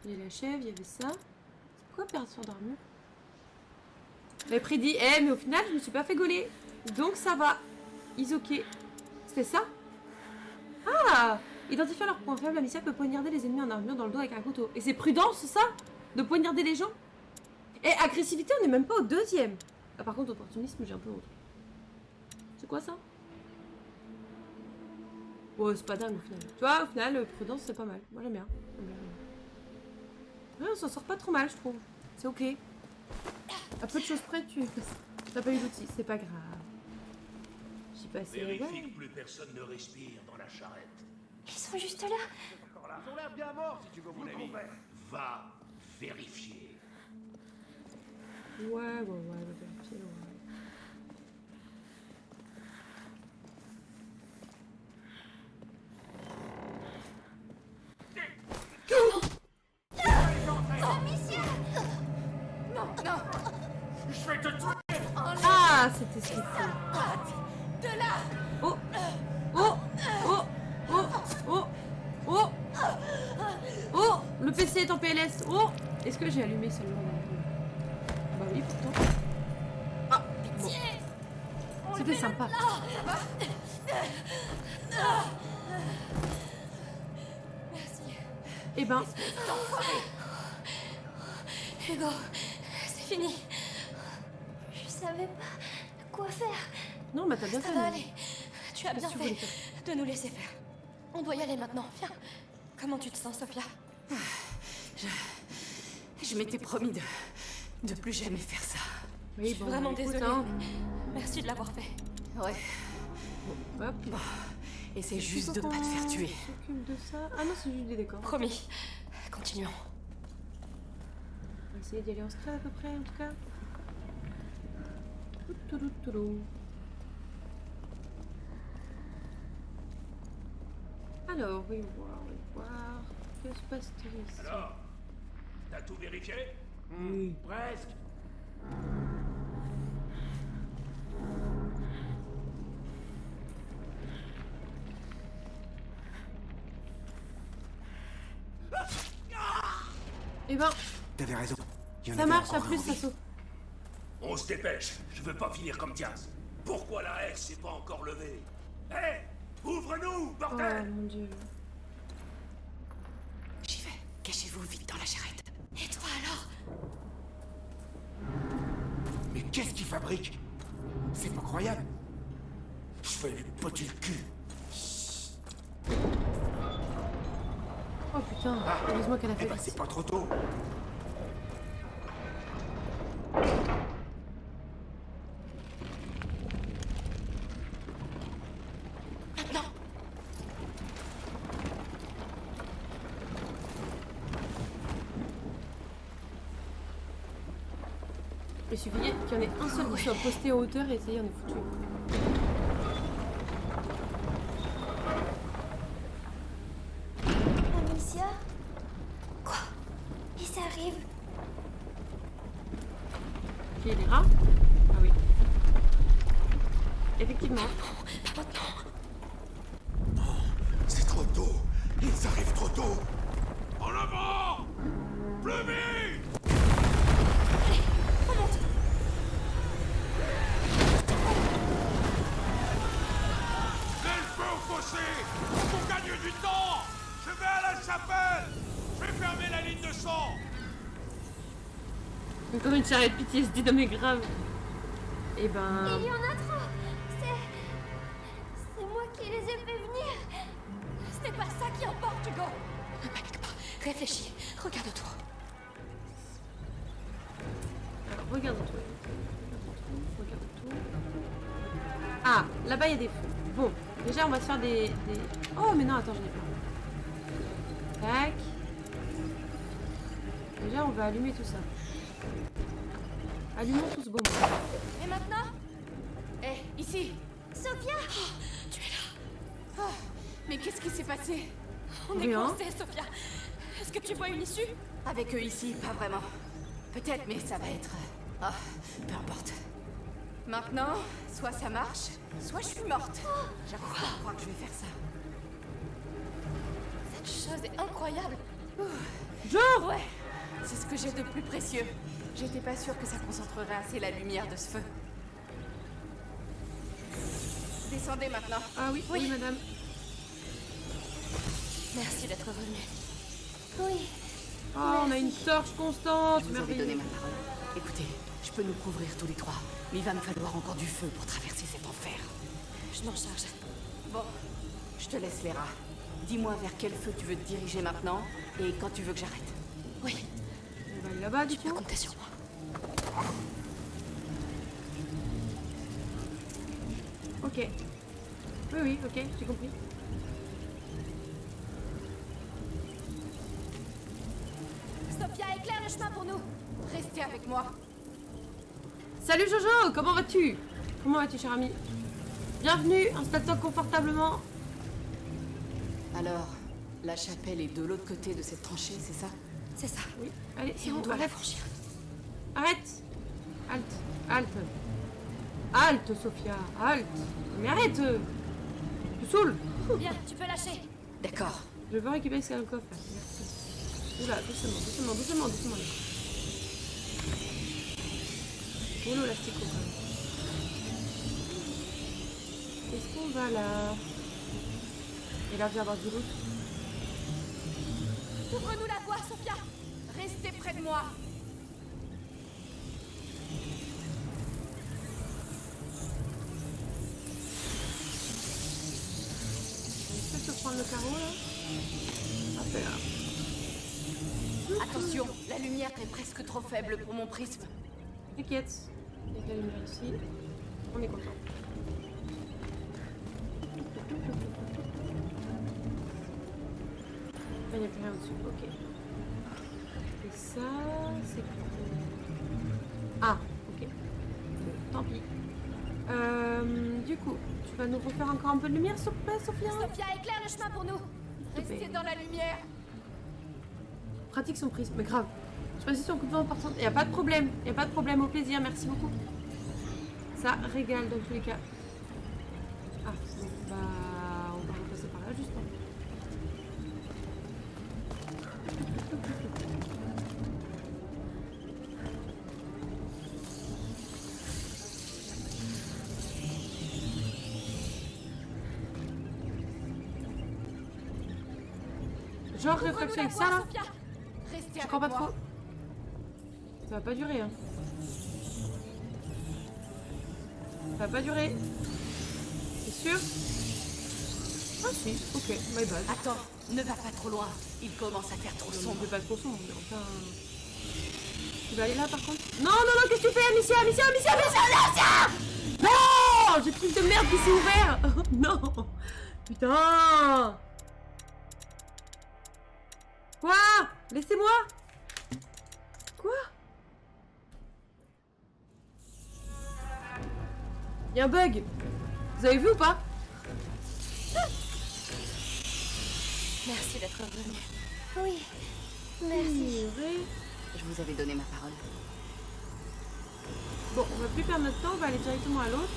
Il y a la chèvre, il y avait ça. C'est pourquoi perdre son armure? J'avais prédit, mais au final, je me suis pas fait gauler. Donc ça va. Is ok. C'était ça? Ah! Identifiant leurs points faibles, Amicia peut poignarder les ennemis en armure dans le dos avec un couteau. Et c'est prudent, c'est ça? De poignarder les gens? Et agressivité, on n'est même pas au deuxième. Ah, par contre, opportunisme, j'ai un peu honte. C'est quoi ça? Ouais, c'est pas dingue au final. Tu vois, au final, prudence, c'est pas mal. Moi, j'aime bien. Ouais, on s'en sort pas trop mal, je trouve. C'est ok. À peu de choses près, tu t'as pas eu d'outils. C'est pas grave. J'y passais. Vérifie Ouais. que plus personne ne respire dans la charrette. Ils sont juste là. Ils ont l'air bien morts, si tu veux mon avis. Va vérifier. Ouais, vérifier, ouais. Je vais te tuer. Ah, c'était ce qu'il faut. De là. Oh, oh, oh, oh, oh, oh, oh, le PC est en PLS. Oh, est-ce que j'ai allumé seulement? Bah oui, pourtant. Ah, bon. C'était sympa. Merci. Eh ben, Hugo, c'est fini. Je savais pas quoi faire. non, bah t'as bien Ça fait. va mais- aller. Tu as bien Qu'est-ce que tu fait voulais de nous laisser faire. On doit y aller maintenant. Viens. Comment tu te sens, Sophia? Je m'étais promis de plus jamais faire ça. Oui, Je suis bon, vraiment écoute, désolée. hein. Merci de l'avoir fait. Ouais, Hop. et c'est Il juste faut de pas te faire qu'on tuer. s'occupe de ça. Ah non, c'est juste des décors. Promis. Continuons. On va essayer d'y aller en scred à peu près, en tout cas. Toutoulou. Alors, voyons voir. Que se passe-t-il ici? Alors, t'as tout vérifié? Presque. Eh ben, T'avais raison. Il y en ça avait marche à encore un plus, en ça vie. saute. On se dépêche, je veux pas finir comme Diaz. Pourquoi la haie s'est pas encore levée? Hé! Ouvre-nous, Oh bordel! mon dieu. J'y vais. Cachez-vous vite dans la charrette. Et toi alors? Mais qu'est-ce qu'il fabrique? C'est pas croyable. Je vais lui poter le cul. Oh putain, heureusement qu'elle a Eh fait ben, vite. c'est pas trop tôt. Il suffit qu'il y en ait un seul qui soit posté en hauteur et ça y est, on est foutu. Amicia? Quoi? Ils arrivent. Qui est les rats? Ah oui. Effectivement. Pas maintenant. Non, c'est trop tôt. Ils arrivent trop tôt. En avant! Plus vite! On monte. Mets le feu au fossé! Pour gagner du temps! Je vais à la chapelle! Je vais fermer la ligne de sang! Comme une charrette PTSD, non mais grave. Et ben... Il y en a trop. C'est moi qui les ai fait venir. Ce n'est pas ça qui importe, Hugo. Ne panique pas. Réfléchis. Regarde-toi. Alors, regarde tout. Regarde tout. Ah, là-bas il y a des feux. Bon, déjà on va se faire des... Oh mais non, attends, j'en ai pas. Tac. Déjà on va allumer tout ça. Allumons tout ce beau monde. Et maintenant? Eh, ici! Sophia! Tu es là. Oh, mais qu'est-ce qui s'est passé? On est Rien. coincés, Sophia. Est-ce que tu vois une issue? Avec eux ici, pas vraiment. Peut-être, mais ça va être... Ah, peu importe. Maintenant, soit ça marche, soit je suis morte. J'arrive pas à croire que je vais faire ça. Cette chose est incroyable. Genre Ouais, c'est ce que j'ai de plus précieux. J'étais pas sûre que ça concentrerait assez la lumière de ce feu. Descendez maintenant. Ah oui, oui, madame. Merci d'être revenu. Oui. Oh, on a une torche constante. Je vous avais Merveilleux. donné ma parole. Écoutez, je peux nous couvrir tous les trois, mais il va me falloir encore du feu pour traverser cet enfer. Je m'en charge. Bon, je te laisse les rats. Dis-moi vers quel feu tu veux te diriger maintenant et quand tu veux que j'arrête. Oui, On va aller là-bas du tu peux coup. compter sur moi. Ok. Oui, oui, ok, j'ai compris. Sophia, éclaire le chemin pour nous. Restez avec moi. Salut Jojo, comment vas-tu? Comment vas-tu, cher ami? Bienvenue, installe-toi confortablement. Alors, la chapelle est de l'autre côté de cette tranchée, c'est ça? C'est ça. Oui, allez, Et on doit la arrête. franchir. Arrête. Halte, halte. Halte, Sophia, halte. Mais arrête. Tu saoules. Bien, tu peux lâcher. D'accord. Je veux récupérer ce coffre. Merci. Oula, doucement, doucement, doucement, doucement. Mollo l'astico quand même. Qu'est-ce qu'on va là? Et là, viens avoir du loot. Ouvre-nous la voie, Sophia. Restez près de moi. On peut se prendre le carreau là? Ah, c'est là. Attention, la lumière est presque trop faible pour mon prisme. T'inquiète. Il y a de la lumière ici. On est content. Il n'y a plus rien au-dessus. Ok. Et ça, c'est... Ah, ok. Bon, tant pis. Du coup, tu vas nous refaire encore un peu de lumière, s'il te plaît, Sophia? Sophia, éclaire le chemin pour nous. Restez dans la lumière. Pratique son prisme, mais grave. Je passe sur un coup de vent important. Il n'y a pas de problème. Il n'y a pas de problème, au plaisir, merci beaucoup. Ça régale dans tous les cas. Ah, bon, bah, on va repasser par là, juste. Genre réflexion avec ça, là? Sophia. Restez Je avec crois pas moi. trop. Ça va pas durer, hein. Ça va pas durer. C'est sûr? Ah si, ok, my bad. Attends, ne va pas trop loin. Il commence à faire trop On sombre. fait pas trop sombre, mais enfin... Tu vas aller là, par contre? Non, non, non, qu'est-ce que tu fais, Amicia, Amicia, Amicia, Amicia, Amicia! Non! J'ai le truc de merde qui s'est ouvert. Non! Putain! Quoi? Laissez-moi! Quoi? Il y a un bug. Vous avez vu ou pas? Merci d'être revenu. Oui. Merci. Je vous avais donné ma parole. Bon, on va plus perdre notre temps, on va aller directement à l'autre.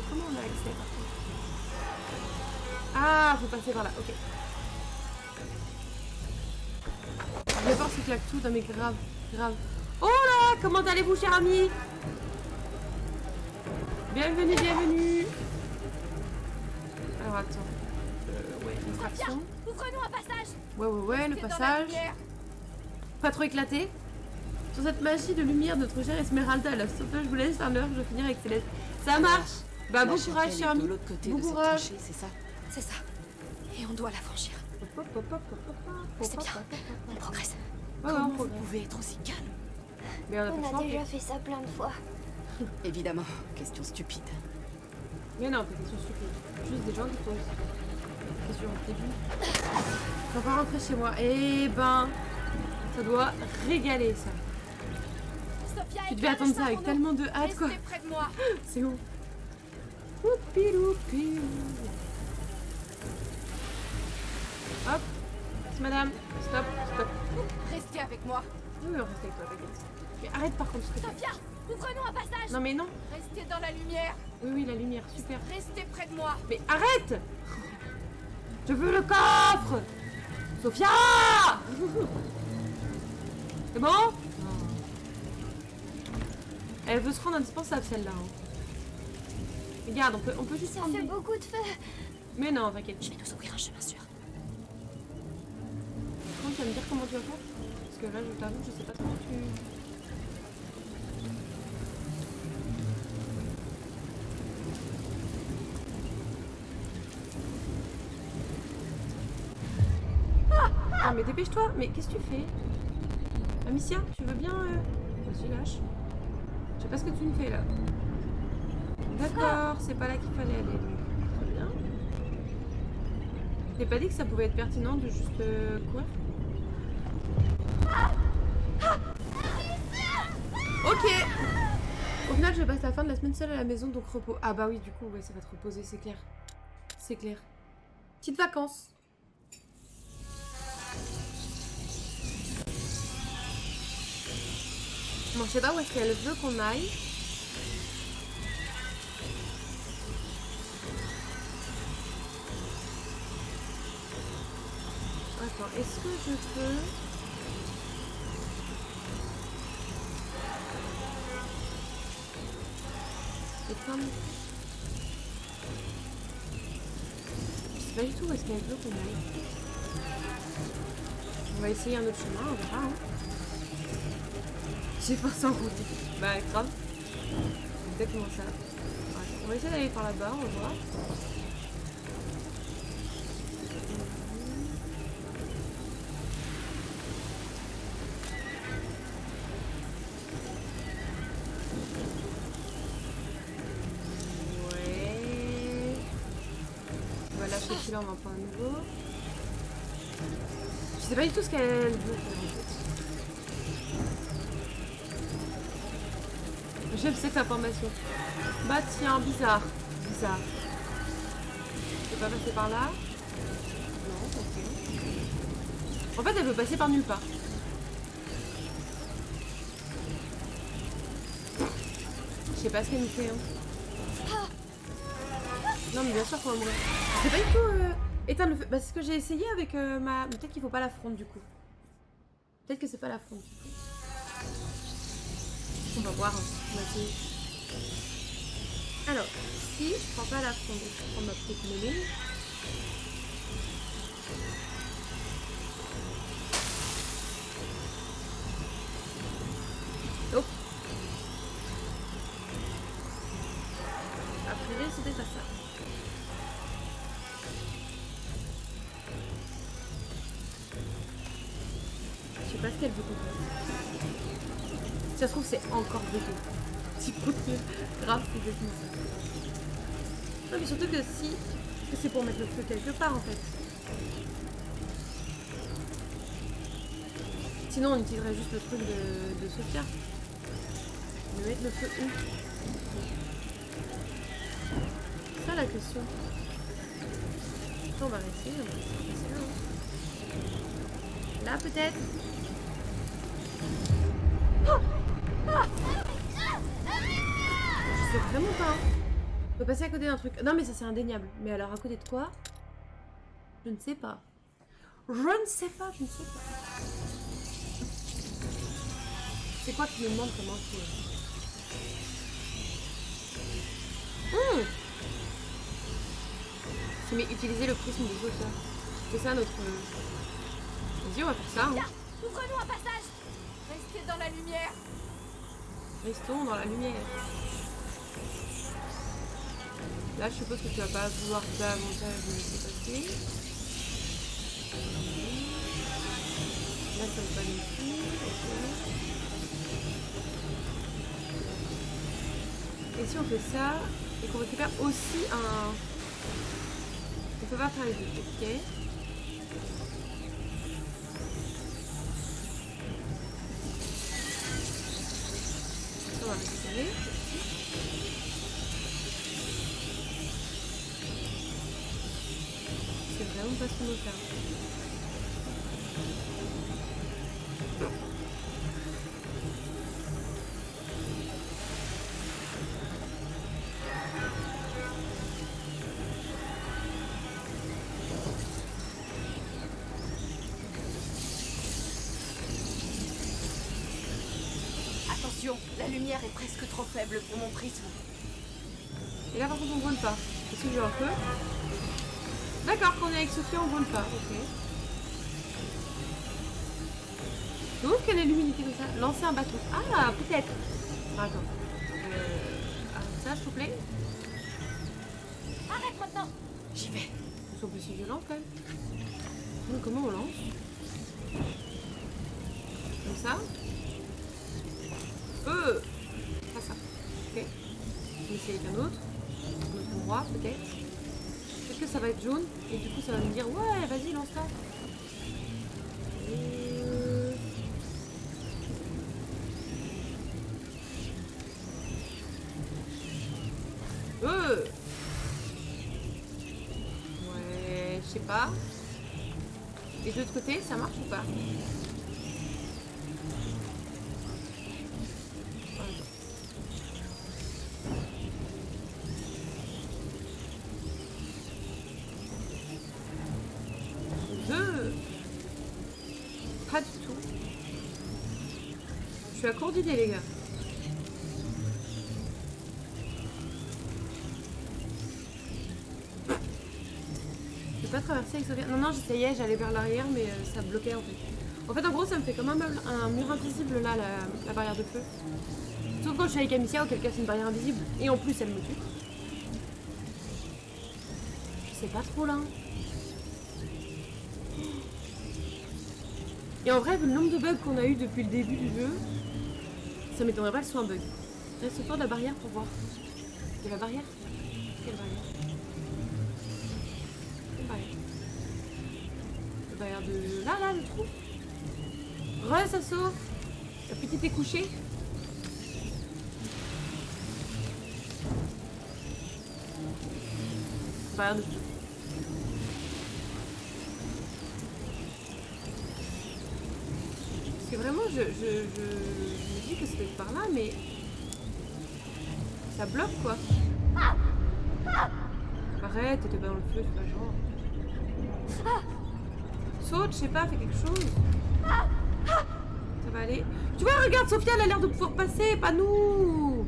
Comment on a accès par contre? Ah, faut passer par là, ok. Je vais voir ce claque tout, non mais grave, grave. Oh là, comment allez-vous, cher ami? Bienvenue, bienvenue. Alors attends. Ouais, distraction. Ouvre-nous un passage. Ouais, le passage. Pas trop éclaté. Sur cette magie de lumière de notre chère Esmeralda, la sauvetage, je vous laisse un heure, je vais finir avec Céleste. Ça marche. Bah bon courage, cher ami. Bon courage. C'est ça. C'est ça. Et on doit la franchir. C'est bien. On progresse. Ouais, on Comment vous progresse. pouvez être aussi calme? Mais on a On pas a changé. déjà fait ça plein de fois. Évidemment, question stupide. Mais non, t'es question stupide. Juste des gens qui posent. Question début. On va rentrer chez moi. Eh ben, ça doit régaler ça. Sophia, Tu devais attendre ça avec tellement de hâte quoi. Restez près de moi. C'est ouf. Oupi loupi. Hop. Madame, stop, stop. Restez avec moi. Oui, on reste avec toi, t'inquiète. Mais arrête par contre, s'il te plaît. Sophia, ouvre-nous un passage. Non mais non. Restez dans la lumière. Oui, la lumière, super. Restez près de moi. Mais arrête! Je veux le coffre! Sophia! C'est bon? Elle veut se rendre indispensable celle-là. Hein. Regarde, on peut juste Ça prendre fait des- beaucoup de feu. Mais non, t'inquiète. Je vais nous ouvrir un chemin sûr. Comment tu vas me dire comment tu vas faire? Parce que là, je t'avoue, je sais pas comment tu... Ah mais dépêche-toi. Mais qu'est-ce que tu fais? Amicia, tu veux bien... Vas-y, lâche. Je sais pas ce que tu me fais là. D'accord, c'est pas là qu'il fallait aller. Très bien. Je t'ai pas dit que ça pouvait être pertinent de juste courir? Ok. Au final, je passe la fin de la semaine seule à la maison, donc repos. Ah bah oui, du coup, ouais, ça va te reposer, c'est clair. C'est clair. Petites vacances. Bon, je sais pas où est-ce qu'elle veut qu'on aille. Attends, est-ce que je peux... éteindre... Je sais pas du tout où est-ce qu'elle veut qu'on aille. On va essayer un autre chemin, on verra. Hein. J'ai forcé en route. Bah grave. Exactement ça. Ouais. On va essayer d'aller par là-bas, on va voir. Ouais. On va lâcher celui-là, on va en prendre un nouveau. Je sais pas du tout ce qu'elle veut faire en fait. Je sais que l'information. Bah tiens, bizarre. Bizarre. Je peux pas passer par là? Non, ok. En fait, elle veut passer par nulle part. Je sais pas ce qu'elle nous fait. Hein. Non, mais bien sûr qu'on va mourir. C'est pas du tout éteindre le feu. Bah, c'est ce que j'ai essayé avec ma. Peut-être qu'il faut pas la fronde du coup. Peut-être que c'est pas la fronde du coup. On va voir. On va essayer. Alors, si je prends pas la fronde, je prends ma petite méline. Oh. A priori, c'était pas ça. Je sais pas ce qu'elle veut qu'on fasse. Si ça se trouve, c'est encore dégueu. Petit peu grave, c'est dégueu. Non, mais surtout que si... c'est pour mettre le feu quelque part, en fait. Sinon, on utiliserait juste le truc de Sophia. Mais mettre le feu où? C'est ça la question. On va rester là. Là peut-être. Je sais vraiment pas. On peut passer à côté d'un truc. Non mais ça c'est indéniable. Mais alors à côté de quoi? Je ne sais pas. Je ne sais pas. C'est quoi qui me demande comment c'est? C'est mais utiliser le prisme des auteurs. C'est ça notre... Vas-y, on va faire ça. Hein. Ouvre-nous un passage. Restez dans la lumière. Restons dans la lumière. Là, je suppose que tu vas pas vouloir davantage me laisser passer. Là, ça ne va pas non plus. Okay. Et si on fait ça, et qu'on récupère aussi un... On peut pas faire les deux, ok. On va récupérer. C'est vraiment pas ce qu'on veut faire. La lumière est presque trop faible pour mon prisme. Et là par contre on brûle pas. Est-ce que j'ai un feu? D'accord, quand on est avec Sophie on brûle pas. Ok. Je trouve quelle est l'humidité comme ça. Lancer un bâton. Ah peut-être. Attends. Ça s'il vous plaît. Arrête maintenant. J'y vais. Ils sont plus si violents quand même. Donc, comment on lance? Comme ça. Pas ça. Ok. Je vais essayer avec un autre. Un autre endroit, peut-être. Peut-être que ça va être jaune. Et du coup, ça va me dire ouais, vas-y, lance-la. Ouais, je sais pas. Et de l'autre côté, ça marche ou pas? Pas du tout. Je suis à court d'idées, les gars. Je peux pas traverser avec Sophia. Non, j'essayais, j'allais vers l'arrière, mais ça bloquait en fait. En fait, en gros, ça me fait comme un mur invisible là, la barrière de feu. Sauf quand je suis avec Amicia, auquel cas c'est une barrière invisible. Et en plus, elle me tue. Je sais pas trop là. Et en vrai, vu le nombre de bugs qu'on a eu depuis le début du jeu, ça m'étonnerait pas que ce soit un bug. Reste autour de la barrière pour voir. De la barrière? Quelle barrière? Quelle barrière? La barrière de... Là, le trou. Re, ça sauve. La petite est couchée. Barrière de feu. Parce que vraiment, je me dis que c'est par là, mais ça bloque quoi. Arrête, t'étais pas dans le feu, c'est pas genre. Saute, je sais pas, fais quelque chose. Ça va aller. Tu vois, regarde, Sophia, elle a l'air de pouvoir passer, pas nous.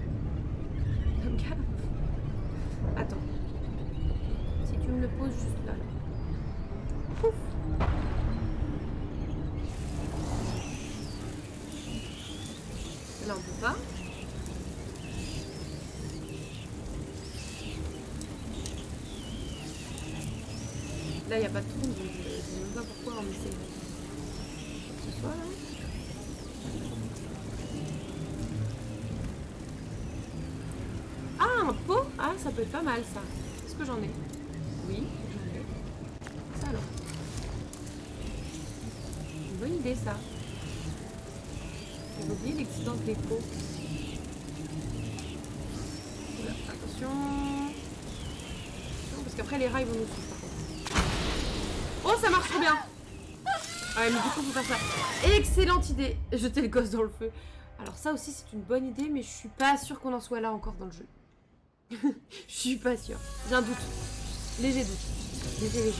Attends. Si tu me le poses juste là. Pouf. Là, on peut pas. Là, il n'y a pas de trou, donc je ne sais même pas pourquoi on essaie de ce soit là. Ah, un pot? Ah, ça peut être pas mal, ça. Est-ce que j'en ai? Oui, j'en ai. Ça, alors. Une bonne idée, ça. J'ai oublié l'existence des pots. Attention. Parce qu'après les rats ils vont nous suivre par contre. Oh ça marche trop bien. Ouais mais du coup faut faire ça. Excellente idée. Jeter le gosse dans le feu. Alors ça aussi c'est une bonne idée mais je suis pas sûre qu'on en soit là encore dans le jeu. Je suis pas sûre. J'ai un doute. Léger doute. Léger.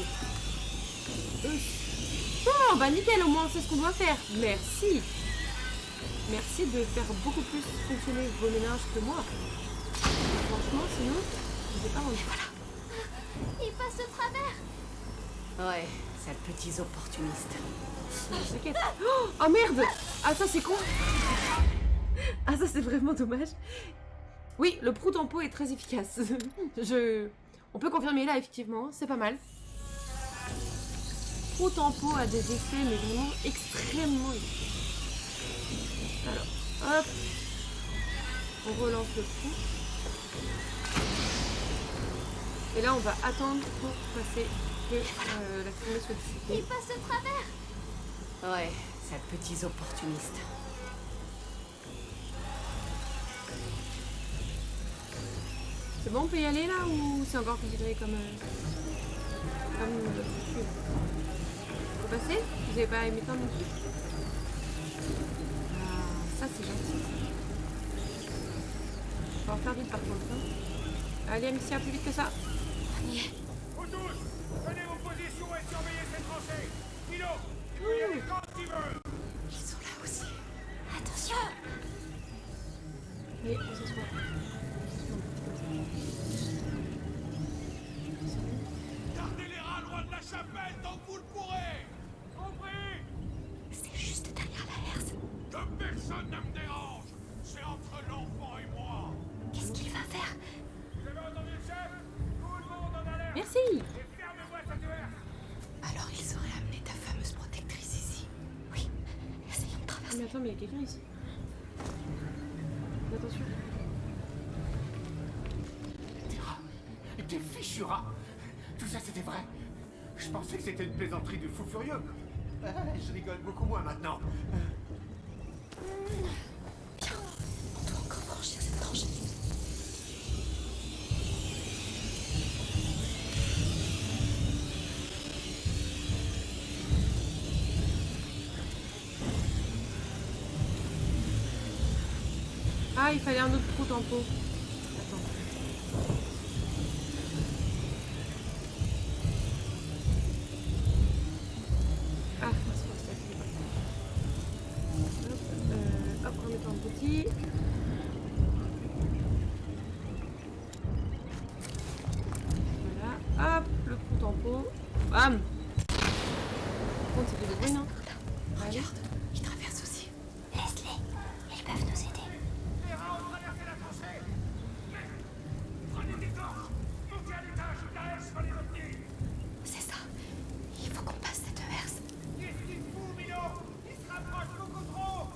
Oh bah nickel, au moins on sait ce qu'on doit faire. Merci. Merci de faire beaucoup plus fonctionner vos ménages que moi. Franchement sinon, je ne sais pas rendu. Voilà. Il passe au travers. Ouais, sales petits opportunistes. T'inquiète. Oh merde. Ah ça c'est con. Ah ça c'est vraiment dommage. Oui, le prout en pot est très efficace. On peut confirmer là effectivement, c'est pas mal. Prout en pot a des effets mais vraiment extrêmement efficaces. Alors, hop. On relance le prout. Et là on va attendre pour passer que la fumée soit dissipée. Il passe au travers. Ouais, sales petits opportunistes. C'est bon, on peut y aller là ou c'est encore considéré comme foutu? Faut passer? Vous avez pas aimé tant non plus? Ah, ça c'est gentil. On va en faire vite par contre. Hein. Allez Amicia, plus vite que ça. On y est. Vous tous, prenez vos positions et surveillez cette tranchée. Milo, il peut y aller quand il veut. Ils sont là aussi. Attention. Allez, on s'assoit. Gardez les rats loin de la chapelle tant que vous le pourrez. Compris. C'est juste derrière la herse. Que personne ne me dérange. C'est entre l'enfant et moi. Qu'est-ce qu'il va faire? Vous avez entendu le chef? Tout le monde en alerte. Merci. Et fermez-moi cette herse. Alors ils auraient amené ta fameuse protectrice ici. Oui. Essayons de Ah, traverser. mais attends, mais il y a quelqu'un ici. Attention. Des fichus rats. Tout ça c'était vrai. Je pensais que c'était une plaisanterie de fou furieux. Je rigole beaucoup moins maintenant. Bien. On doit encore franchir cette tranchée. Ah, il fallait un autre prout en pot. Attends. Ah, c'est pour ça qu'il est pas. Hop, remettons un petit. Voilà, hop, le prout en pot. Bam! Par contre, c'est du bruit, non? Allez. Regarde, ils traversent aussi. Laisse-les. Ils peuvent nous aider. Les rats ont traversé la tranchée. Prenez des torches. Montez à l'étage. La herse va les retenir. C'est ça. Il faut qu'on passe cette herse. Qu'est-ce qu'il fout, Milo? Il se rapproche beaucoup trop.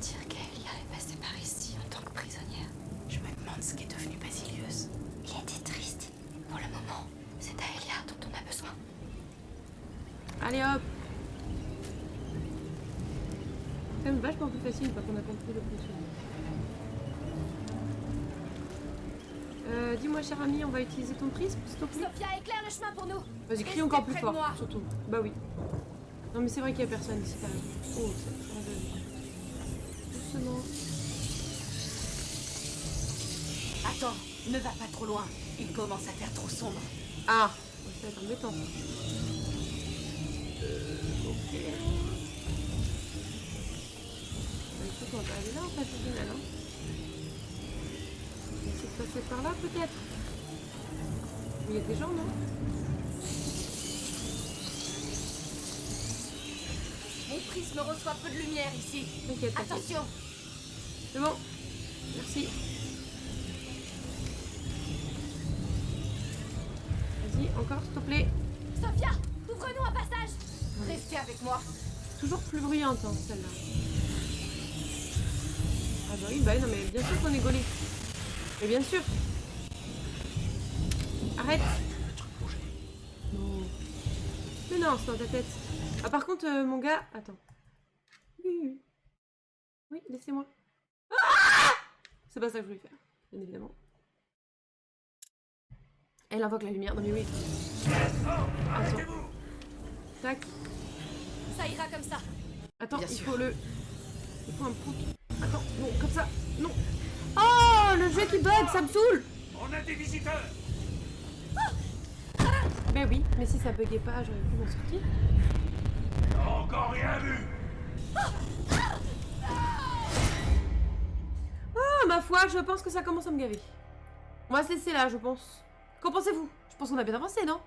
Dire qu'Aelia est passée par ici en tant que prisonnière. Je me demande ce qu'est devenu Basilius. Il était triste. Pour le moment, c'est d'Aelia dont on a besoin. Allez hop! C'est quand même vachement plus facile une fois qu'on a compris le fonctionnement. Dis-moi cher ami, on va utiliser ton prisme, s'il te plaît? Sophia, éclaire le chemin pour nous. Vas-y, crie Restez encore plus près de fort, moi. surtout. Bah oui. Non mais c'est vrai qu'il y a personne ici, t'as raison. Oh, ça va doucement. Attends, ne va pas trop loin. Il commence à faire trop sombre. Ah! Ça va être embêtant. Ok. Bah écoute, on va aller là en fait au final, hein. On va essayer de passer par là peut-être. Il y a des gens, non? Mon prisme reçoit peu de lumière ici. T'inquiète, t'inquiète. Attention. C'est bon. Merci. Vas-y, encore s'il te plaît. Sophia, ouvre-nous un passage. Restez avec moi. Toujours plus bruyante, hein, celle-là. Ah bah oui, bah non mais bien sûr qu'on est gaulé. Mais bien sûr. Arrête. Non. Mais non, c'est dans ta tête. Ah par contre, mon gars... Attends. Oui, oui, laissez-moi. Ah, c'est pas ça que je voulais faire, bien évidemment. Elle invoque la lumière. Non mais oui. Attends. Tac. Ça ira comme ça. Attends, Bien il sûr. faut le... Il faut un point. Attends, non, comme ça. Non. Oh, le jeu qui bug, ça me saoule. On a des visiteurs. Ben oui, mais si ça buguait pas, j'aurais pu m'en sortir. Encore rien vu. Ah, ma foi, je pense que ça commence à me gaver. On va se laisser là, je pense. Qu'en pensez-vous? Je pense qu'on a bien avancé, non?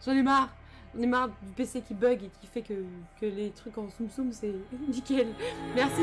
J'en ai marre. J'en ai marre du PC qui bug et qui fait que les trucs en zoom zoom, c'est nickel. Merci.